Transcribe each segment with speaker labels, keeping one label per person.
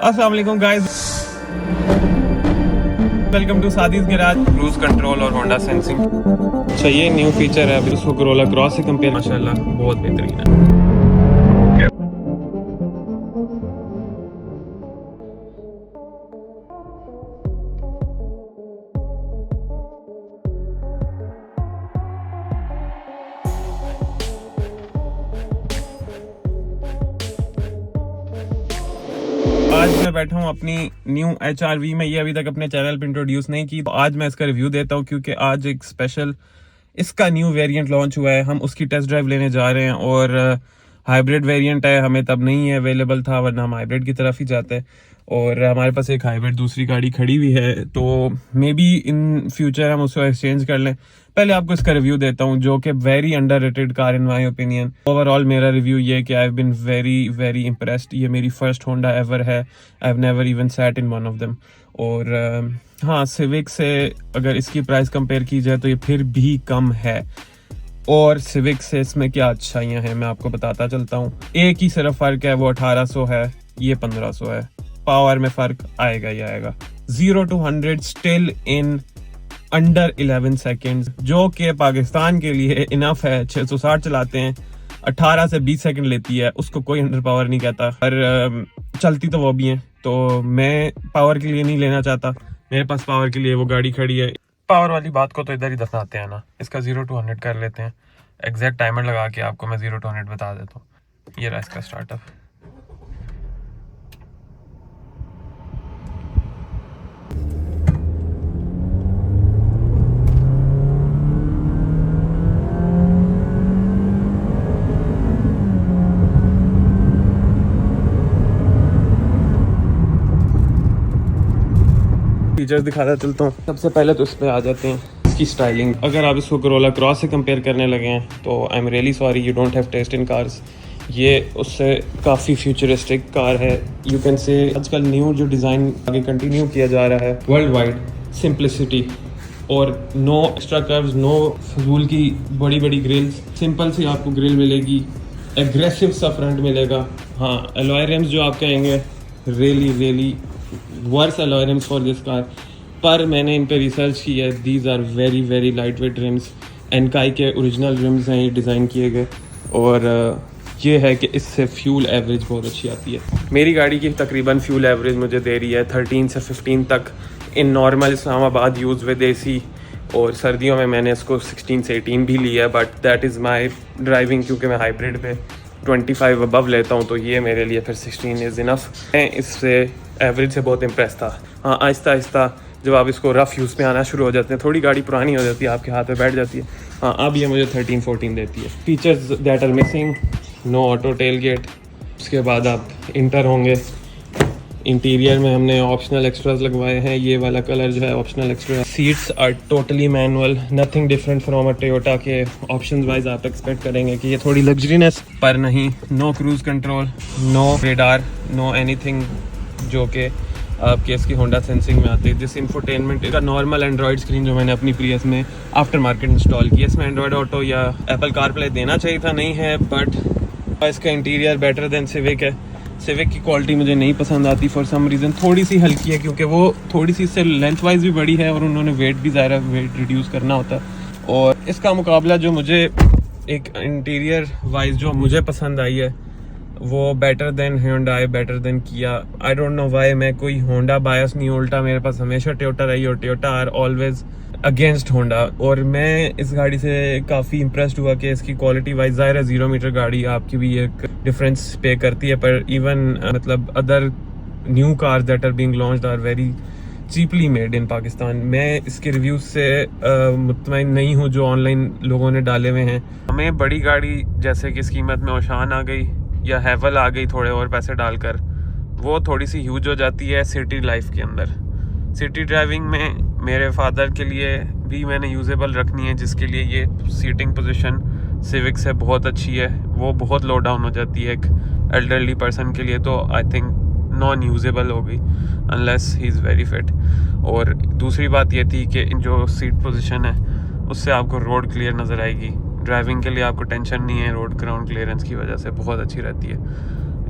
Speaker 1: अस्सलाम वालेकुम guys, welcome to सादीज़ गैराज। क्रूज कंट्रोल और होंडा सेंसिंग, अच्छा ये न्यू फीचर है। अभी उसको कोरोला क्रॉस से कंपेयर माशाल्लाह बहुत बेहतरीन है। आज मैं बैठा हूँ अपनी न्यू HRV में। ये अभी तक अपने चैनल पे इंट्रोड्यूस नहीं की, तो आज मैं इसका रिव्यू देता हूँ क्योंकि आज एक स्पेशल इसका न्यू वेरिएंट लॉन्च हुआ है। हम उसकी टेस्ट ड्राइव लेने जा रहे हैं और हाइब्रिड वेरिएंट है, हमें तब नहीं है अवेलेबल था, वरना हम हाइब्रिड की तरफ ही जाते हैं। और हमारे पास एक हाइब्रिड दूसरी गाड़ी खड़ी हुई है, तो मे बी इन फ्यूचर हम उसको एक्सचेंज कर लें। पहले आपको इसका रिव्यू देता हूँ, जो कि very underrated car in my opinion. Overall मेरा रिव्यू ये कि I have been very very impressed. ये मेरी फर्स्ट होंडा एवर है, I have never even sat in one of them. और हाँ, सिविक से अगर इसकी प्राइस कंपेयर की जाए तो ये फिर भी कम है। और सिविक से इसमें क्या अच्छाइयाँ हैं मैं आपको बताता चलता हूँ। एक ही सिर्फ फ़र्क है, वो 1800 है, ये 1500 है। पावर में फ़र्क आएगा ही आएगा। 0 to 100 still in under 11 seconds, जो कि पाकिस्तान के लिए इनफ है। 660 चलाते हैं, 18 से 20 सेकंड लेती है, उसको कोई अंडर पावर नहीं कहता। पर चलती तो वो भी है, तो मैं पावर के लिए नहीं लेना चाहता, मेरे पास पावर के लिए वो गाड़ी खड़ी है। पावर वाली बात को तो इधर ही दफनाते हैं ना, इसका 0 to 100 कर लेते हैं। एग्जैक्ट टाइमर लगा के आपको मैं 0 to 100 बता देता हूँ। ये रहा इसका स्टार्टअप। फीचर्स दिखाता चलता हूँ। सबसे पहले तो इस पे आ जाते हैं इसकी स्टाइलिंग। अगर आप इसको कोरोला क्रॉस से कंपेयर करने लगे हैं तो I am really sorry, you don't have taste in cars. ये उससे काफ़ी फ्यूचरिस्टिक कार है। यू कैन से आजकल न्यू जो डिज़ाइन आगे कंटिन्यू किया जा रहा है, वर्ल्ड वाइड सिंप्लिसिटी और नो एक्स्ट्रा कर्व्स, नो फजूल की बड़ी बड़ी ग्रिल्स। सिंपल सी आपको ग्रिल मिलेगी, एग्रेसिव सा फ्रंट मिलेगा। हाँ, एलॉय रिम्स जो आप कहेंगे, really worse alloy rims for this car. पर मैंने इन पे रिसर्च की है, these are very very light weight rims. एनकाई के ओरिजिनल रिम्स हैं ये डिज़ाइन किए गए। और ये है कि इससे फ्यूल एवरेज बहुत अच्छी आती है। मेरी गाड़ी की तकरीबन फ्यूल एवरेज मुझे दे रही है 13 से 15 तक in normal Islamabad use with AC। और सर्दियों में मैंने इसको 16 से 18 भी लिया है, but that is my driving, क्योंकि मैं हाइब्रिड पे 25 अबव लेता हूँ, तो ये मेरे लिए फिर 16 इज़ इनफ। मैं इससे एवरेज से बहुत इम्प्रेस था। हाँ, आहिस्ता आहिस्ता जब आप इसको रफ़ यूज़ पे आना शुरू हो जाते हैं, थोड़ी गाड़ी पुरानी हो जाती है, आपके हाथ पे बैठ जाती है। हाँ, अब ये मुझे 13-14 देती है। Features that are missing, no auto tail gate. उसके बाद आप इंटर होंगे, इंटीरियर में हमने ऑप्शनल एक्स्ट्रास लगवाए हैं। ये वाला कलर जो है optional extra. Seats are totally manual, nothing different from a Toyota के ऑप्शंस वाइज। आप एक्सपेक्ट करेंगे कि ये थोड़ी लग्जरीनेस, पर नहीं। No cruise control, no radar, no anything जो कि आपके इसकी होंडा सेंसिंग में आती है। दिस इंफोटेनमेंट का नॉर्मल एंड्रॉयड स्क्रीन जो मैंने अपनी प्रियस में आफ्टर मार्केट इंस्टॉल की है, इसमें एंड्रॉयड ऑटो या एप्पल कारप्ले देना चाहिए था, नहीं है। बट इसका इंटीरियर बेटर देन सिविक है। सिविक की क्वालिटी मुझे नहीं पसंद आती फॉर सम रीज़न। थोड़ी सी हल्की है क्योंकि वो थोड़ी सी इससे लेंथ वाइज भी बड़ी है और उन्होंने वेट भी ज़्यादा वेट रिड्यूस करना होता है। और इसका मुकाबला जो मुझे एक इंटीरियर वाइज जो मुझे पसंद आई है, वो better than Hyundai, better than Kia. I don't know why, मैं कोई होंडा बायस नहीं, उल्टा मेरे पास हमेशा टोयोटा रही और Toyota are always against Honda. और मैं इस गाड़ी से काफ़ी इम्प्रेस्ड हुआ कि इसकी क्वालिटी वाइज, ज़ाहिर है 0 मीटर गाड़ी आपकी भी एक डिफरेंस पे करती है, पर इवन मतलब other new cars that are being launched are very cheaply made in Pakistan. मैं इसके रिव्यूज से मुतमईन नहीं हूँ जो ऑनलाइन लोगों ने डाले हुए हैं। हमें बड़ी गाड़ी जैसे कि इस कीमत में ओशान आ गई या हैवल आ गई, थोड़े और पैसे डालकर, वो थोड़ी सी ह्यूज हो जाती है सिटी लाइफ के अंदर। सिटी ड्राइविंग में मेरे फादर के लिए भी मैंने यूजेबल रखनी है, जिसके लिए ये सीटिंग पोजीशन सिविक से बहुत अच्छी है। वो बहुत लो डाउन हो जाती है एक एल्डरली पर्सन के लिए, तो आई थिंक नॉन यूजेबल हो गई unless he is very fit. और दूसरी बात ये थी कि जो सीट पोजीशन है उससे आपको रोड क्लियर नज़र आएगी। ड्राइविंग के लिए आपको टेंशन नहीं है, रोड ग्राउंड क्लियरेंस की वजह से बहुत अच्छी रहती है।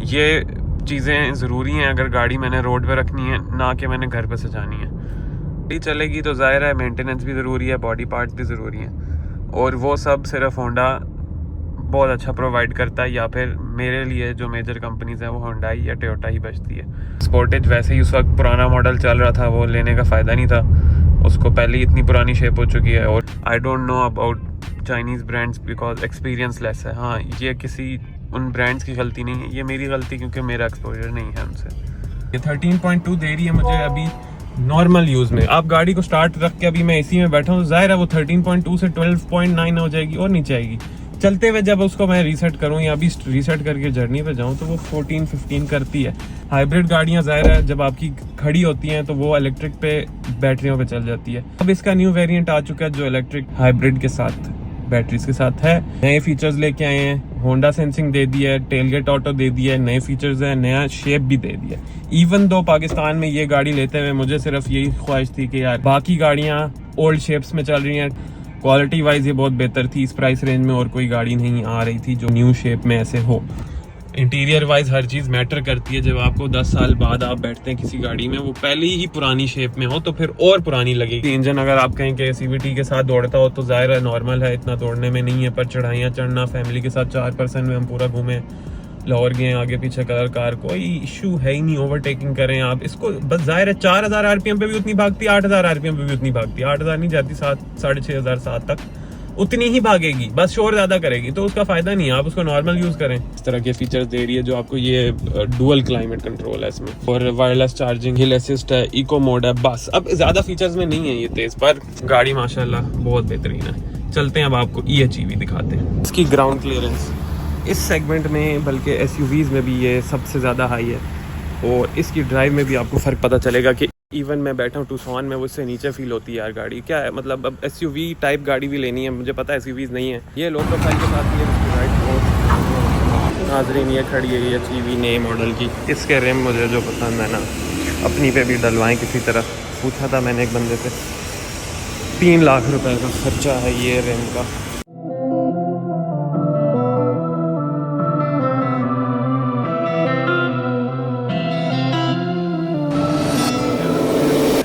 Speaker 1: ये चीज़ें ज़रूरी हैं अगर गाड़ी मैंने रोड पे रखनी है, ना कि मैंने घर पे सजानी है। गाड़ी चलेगी तो ज़ाहिर है मेंटेनेंस भी ज़रूरी है, बॉडी पार्ट्स भी ज़रूरी हैं, और वो सब सिर्फ होंडा बहुत अच्छा प्रोवाइड करता है, या फिर मेरे लिए जो मेजर कंपनीज़ हैं वो होंडा या टोयोटा ही बचती है। स्पोर्टेज वैसे ही उस वक्त पुराना मॉडल चल रहा था, वो लेने का फ़ायदा नहीं था, उसको पहले ही इतनी पुरानी शेप हो चुकी है। और I don't know about Chinese brands because experience less है। हाँ, ये किसी उन ब्रांड्स की गलती नहीं है, ये मेरी गलती क्योंकि मेरा एक्सपोजर नहीं है उनसे। ये 13.2 दे रही है मुझे अभी नॉर्मल यूज़ में। आप गाड़ी को स्टार्ट रख के अभी मैं एसी में बैठा हूँ, ज़ाहिर है वो 13.2 से 12.9 हो जाएगी और नीचे आएगी। चलते हुए जब उसको मैं रीसेट करूँ या अभी रीसेट करके जर्नी पे जाऊँ तो वो 14-15 करती है। हाइब्रिड गाड़ियाँ ज़ाहिर है जब आपकी खड़ी होती हैं तो वो इलेक्ट्रिक पे बैटरियों पे चल जाती है। अब इसका न्यू वेरिएंट आ चुका है जो इलेक्ट्रिक हाइब्रिड के साथ बैटरीज के साथ है। नए फीचर्स लेके आए हैं, होंडा सेंसिंग दे दिया है, टेलगेट ऑटो दे दिया है, नए फीचर्स है, नया शेप भी दे दिया है। इवन दो पाकिस्तान में ये गाड़ी लेते हुए मुझे सिर्फ यही ख्वाहिश थी कि यार बाकी गाड़ियाँ ओल्ड शेप्स में चल रही हैं, क्वालिटी वाइज ये बहुत बेहतर थी, इस प्राइस रेंज में और कोई गाड़ी नहीं आ रही थी जो न्यू शेप में ऐसे हो। इंटीरियर वाइज हर चीज़ मैटर करती है। जब आपको 10 साल बाद आप बैठते हैं किसी गाड़ी में, वो पहले ही पुरानी शेप में हो तो फिर और पुरानी लगेगी। इंजन अगर आप कहें कि CVT के साथ दौड़ता हो तो ज़ाहिर है नॉर्मल है, इतना दौड़ने में नहीं है, पर चढ़ाइयाँ चढ़ना फैमिली के साथ 4 पर्सन में हम पूरा घूमें, लाहौर गए, आगे पीछे कलर कार, कोई इशू है ही नहीं। ओवरटेकिंग करें आप इसको, बस ज़ाहिर है 4000 RPM पे भी उतनी भागती है, 8000 RPM पे भी उतनी भागती है। 8000 नहीं जाती, 7-6,500 7 तक उतनी ही भागेगी, बस शोर ज़्यादा करेगी, तो उसका फ़ायदा नहीं है। आप उसको नॉर्मल यूज़ करें। इस तरह के फीचर्स दे रही है जो आपको, ये डुअल क्लाइमेट कंट्रोल है इसमें, और वायरलेस चार्जिंग, हिल असिस्ट है, इको मोड है। बस अब ज़्यादा फीचर्स में नहीं है ये तेज़, पर गाड़ी माशाल्लाह बहुत बेहतरीन है। चलते हैं अब आपको EHEV दिखाते हैं। इसकी ग्राउंड क्लियरेंस इस सेगमेंट में, बल्कि SUVs में भी ये सबसे ज़्यादा हाई है, और इसकी ड्राइव में भी आपको फ़र्क पता चलेगा कि इवन मैं बैठा हूँ टूसॉन में, वो उससे नीचे फील होती है यार गाड़ी। क्या है मतलब, अब SUV टाइप गाड़ी भी लेनी है, मुझे पता है SUVs नहीं है। ये लो प्रोफाइल के साथ ये राइट बहुत नाजरीन, ये खड़ी है EHEV नए मॉडल की। इसके रिम मुझे जो पसंद है ना, अपनी पे भी डलवाएं किसी तरह। पूछा था मैंने एक बंदे से, 3 लाख रुपए का खर्चा है ये रिम का।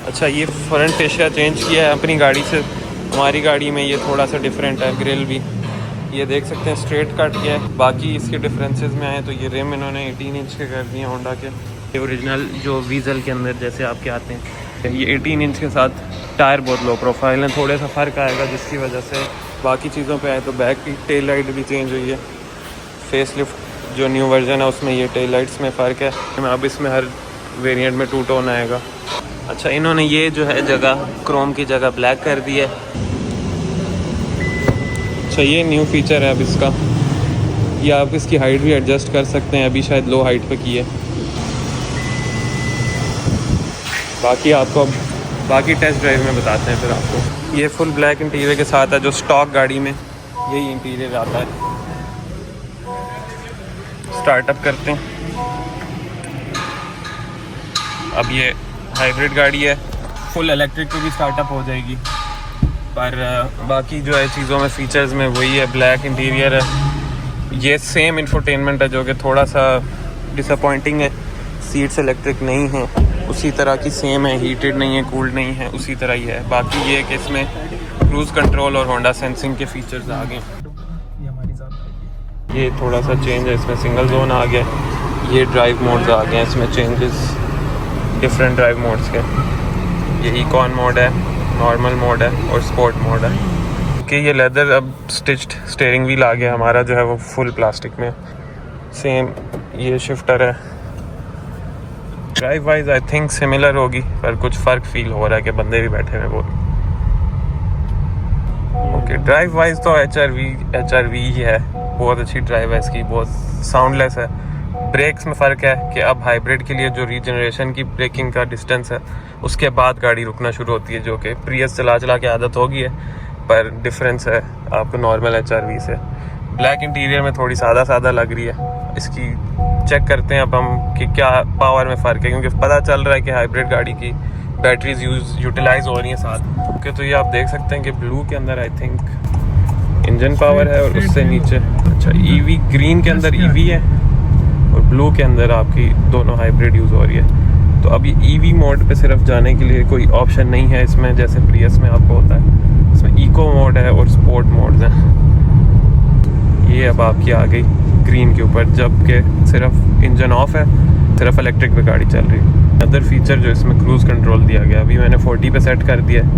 Speaker 1: अच्छा, ये फ्रंट फेशिया चेंज किया है अपनी गाड़ी से, हमारी गाड़ी में ये थोड़ा सा डिफरेंट है। ग्रिल भी ये देख सकते हैं स्ट्रेट कट किया है। बाकी इसके डिफरेंसेस में आए तो ये रिम इन्होंने 18 इंच के कर दिए होंडा के। ये ओरिजिनल जो वीज़ल के अंदर जैसे आपके आते हैं, ये 18 इंच के साथ टायर बहुत लो प्रोफाइल है, थोड़ा सा फ़र्क आएगा जिसकी वजह से। बाकी चीज़ों पे आए तो बैक की टेल लाइट भी चेंज हुई है। फेस लिफ्ट जो न्यू वर्जन है उसमें ये टेल लाइट्स में फ़र्क है। अब इसमें हर वेरिएंट में 2 टोन आएगा। अच्छा, इन्होंने ये जो है जगह क्रोम की जगह ब्लैक कर दी है। अच्छा, ये न्यू फीचर है अब इसका, या आप इसकी हाइट भी एडजस्ट कर सकते हैं, अभी शायद लो हाइट पे की है। बाकी आपको बाकी टेस्ट ड्राइव में बताते हैं फिर आपको। ये फुल ब्लैक इंटीरियर के साथ है, जो स्टॉक गाड़ी में यही इंटीरियर आता है। स्टार्टअप करते हैं। अब ये हाइब्रिड गाड़ी है, फुल इलेक्ट्रिक पे भी स्टार्टअप हो जाएगी, पर बाकी जो है चीज़ों में फ़ीचर्स में वही है, ब्लैक इंटीरियर है। ये सेम इंफोटेनमेंट है जो कि थोड़ा सा डिसअपॉइंटिंग है। सीट्स इलेक्ट्रिक नहीं हैं, उसी तरह की सेम है, हीटेड नहीं है, कूल्ड नहीं है, उसी तरह ही है। बाकी ये कि इसमें क्रूज़ कंट्रोल और होंडा सेंसिंग के फीचर्स आ गए। ये थोड़ा सा चेंज है, इसमें सिंगल जोन आ गया। ये ड्राइव मोड्स आ गए हैं, इसमें चेंजेस डिफरेंट ड्राइव मोड्स के। ये इकॉन मोड है, नॉर्मल मोड है और स्पोर्ट मोड है। कि ये लेदर अब स्टिच्ड स्टीयरिंग व्हील आ गया, हमारा जो है वो फुल प्लास्टिक में। सेम ये शिफ्टर है। Drive wise I think similar होगी, पर कुछ फ़र्क फील हो रहा है कि बंदे भी बैठे हुए बहुत। ओके, ड्राइव वाइज तो HRV ही है, बहुत अच्छी ड्राइव है इसकी, बहुत साउंडलेस है। ब्रेक्स में फ़र्क है कि अब हाइब्रिड के लिए जो रीजनरेशन की ब्रेकिंग का डिस्टेंस है उसके बाद गाड़ी रुकना शुरू होती है, जो कि प्रियस चला चला के आदत होगी है, पर डिफरेंस है आपको नॉर्मल HRV से। ब्लैक इंटीरियर में थोड़ी सादा लग रही है। इसकी चेक करते हैं अब हम कि क्या पावर में फ़र्क है, क्योंकि पता चल रहा है कि हाइब्रिड गाड़ी की बैटरीज यूटिलाइज हो रही हैं साथ। ओके, तो ये आप देख सकते हैं कि ब्लू के अंदर आई थिंक इंजन पावर है और उससे नीचे अच्छा EV, ग्रीन के अंदर EV है और ब्लू के अंदर आपकी दोनों हाइब्रिड यूज़ हो रही है। तो अब ये ईवी मोड पे सिर्फ जाने के लिए कोई ऑप्शन नहीं है इसमें, जैसे प्रियस में आपको होता है। इसमें इको मोड है और स्पोर्ट मोड्स हैं। ये अब आपकी आ गई ग्रीन के ऊपर, जबकि सिर्फ इंजन ऑफ है, सिर्फ इलेक्ट्रिक पे गाड़ी चल रही है। अदर फीचर जो इसमें क्रूज़ कंट्रोल दिया गया, अभी मैंने 40 पे सेट कर दिया है,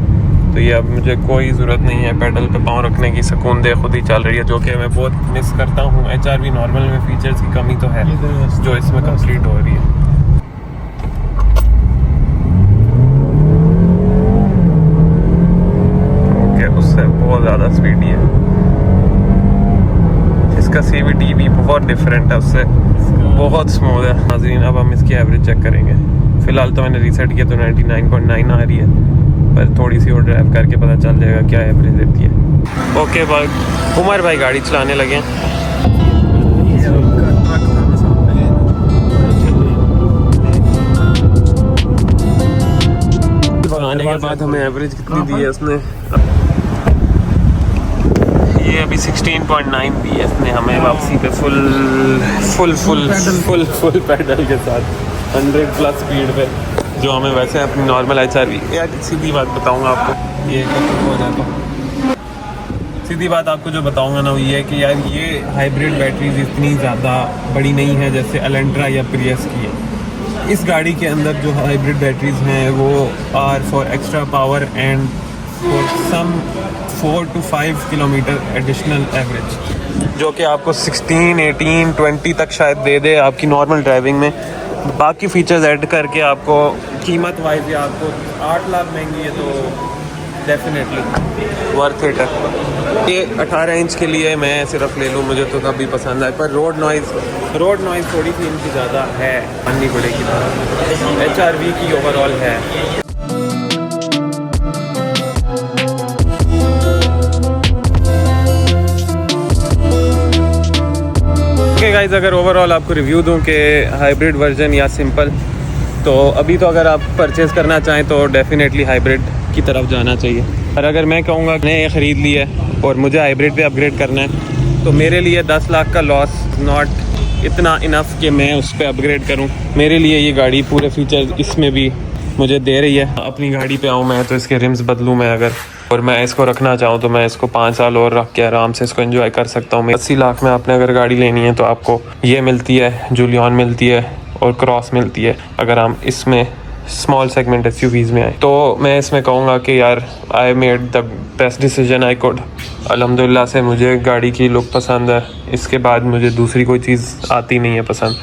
Speaker 1: तो ये अब मुझे कोई ज़रूरत नहीं है पेडल पे पाँव रखने की, सुकून दे खुद ही चल रही है, जो कि मैं बहुत मिस करता हूँ। HRV नॉर्मल में फीचर्स की कमी तो है जो इसमें कंप्लीट हो रही है। ओके, उससे बहुत ज़्यादा स्पीडी है। इसका CVT भी बहुत डिफरेंट है उससे, बहुत स्मूथ है। नाज़रीन, अब हम इसकी एवरेज चेक करेंगे। फ़िलहाल तो मैंने रीसेट किया तो 99.9 आ रही है, पर थोड़ी सी और ड्राइव करके पता चल जाएगा क्या एवरेज देती है। ओके भाई, उमर भाई गाड़ी चलाने लगे हैं। आने के बाद हमें एवरेज कितनी दी है उसने? ये अभी 16.9 दी है इसने हमें वापसी पे, फुल पेडल के साथ 100+ स्पीड पे, जो हमें वैसे अपनी नॉर्मल HRV। यार सीधी बात बताऊंगा आपको, ये हो जाता सीधी बात आपको जो बताऊंगा ना वो ये है कि यार ये हाइब्रिड बैटरीज इतनी ज़्यादा बड़ी नहीं है जैसे एलेंट्रा या प्रियस की है। इस गाड़ी के अंदर जो हाइब्रिड बैटरीज हैं वो are for extra power and for some 4 to 5 kilometre additional average, जो कि आपको 16, 18, 20 तक शायद दे दे आपकी नॉर्मल ड्राइविंग में। बाकी फीचर्स ऐड करके आपको कीमत वाइज या आपको 8 लाख महंगी है, तो डेफिनेटली वर्थ इट है। ये 18 इंच के लिए मैं सिर्फ ले लूँ, मुझे तो तभी पसंद है, पर रोड नॉइज़ थोड़ी सी इनकी ज़्यादा है, माननी पड़ेगी। HRV की ओवरऑल है। ओके गाइस, अगर ओवरऑल आपको रिव्यू दूं कि हाइब्रिड वर्जन या सिंपल, तो अभी तो अगर आप परचेज़ करना चाहें तो डेफिनेटली हाइब्रिड की तरफ जाना चाहिए। और अगर मैं कहूँगा कि मैंने ये ख़रीद लिया है और मुझे हाइब्रिड पे अपग्रेड करना है, तो मेरे लिए 10 लाख का लॉस नॉट इतना इनफ कि मैं उस पर अपग्रेड करूँ। मेरे लिए ये गाड़ी पूरे फीचर्स इसमें भी मुझे दे रही है। अपनी गाड़ी पे आऊँ मैं तो इसके रिम्स बदलूँ मैं अगर, और मैं इसको रखना चाहूँ तो मैं इसको 5 साल और रख के आराम से इसको एंजॉय कर सकता हूँ। 80 लाख में आपने अगर गाड़ी लेनी है तो आपको ये मिलती है, जूलियन मिलती है और क्रॉस मिलती है। अगर हम इसमें स्मॉल सेगमेंट SUVs में आए तो मैं इसमें कहूँगा कि यार I made the best decision I could. अल्हम्दुलिल्लाह से मुझे गाड़ी की लुक पसंद है, इसके बाद मुझे दूसरी कोई चीज़ आती नहीं है पसंद।